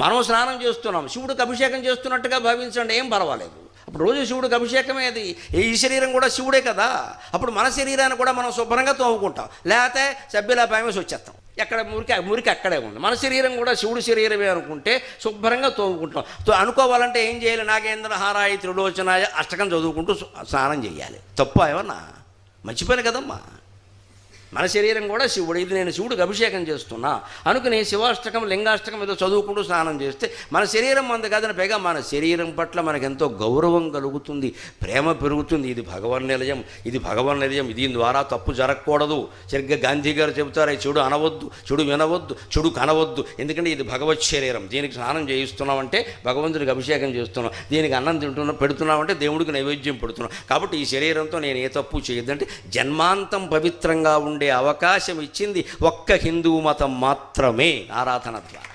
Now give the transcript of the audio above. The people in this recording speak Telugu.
మనం స్నానం చేస్తున్నాం, శివుడికి అభిషేకం చేస్తున్నట్టుగా భావించండి, ఏం పర్వాలేదు. అప్పుడు రోజు శివుడికి అభిషేకమే అది. ఈ శరీరం కూడా శివుడే కదా. అప్పుడు మన శరీరాన్ని కూడా మనం శుభ్రంగా తోముకుంటాం, లేకపోతే సభ్యుల పామేసి వచ్చేస్తాం. ఎక్కడ మురికి అక్కడే ఉంది. మన శరీరం కూడా శివుడి శరీరమే అనుకుంటే శుభ్రంగా తోముకుంటాం. అనుకోవాలంటే ఏం చేయాలి? నాగేంద్ర హారాయ త్రిలోచనాయ అష్టకం చదువుకుంటూ స్నానం చేయాలి. తప్ప ఏమన్నా? మంచి పని కదమ్మా. మన శరీరం కూడా శివుడు. ఇది నేను శివుడికి అభిషేకం చేస్తున్నా అనుకుని శివాష్టకం లింగాష్టకం ఏదో చదువుకుంటూ స్నానం చేస్తే మన శరీరం మంది కాదని, పైగా మన శరీరం పట్ల మనకు ఎంతో గౌరవం కలుగుతుంది, ప్రేమ పెరుగుతుంది. ఇది భగవన్ నిలయం, ఇది భగవన్ నిలయం, దీని ద్వారా తప్పు జరగకూడదు. సరిగ్గా గాంధీ గారు చెబుతారు, చెడు అనవద్దు, చెడు వినవద్దు, చెడు కనవద్దు. ఎందుకంటే ఇది భగవత్ శరీరం, దీనికి స్నానం చేయిస్తున్నామంటే భగవంతుడికి అభిషేకం చేస్తున్నాం, దీనికి అన్నం పెడుతున్నామంటే దేవుడికి నైవేద్యం పెడుతున్నాం. కాబట్టి ఈ శరీరంతో నేను ఏ తప్పు చేయొద్దంటే జన్మాంతం పవిత్రంగా ఉండే అవకాశం ఇచ్చింది ఒక్క హిందూ మతం మాత్రమే, ఆరాధన ద్వారా.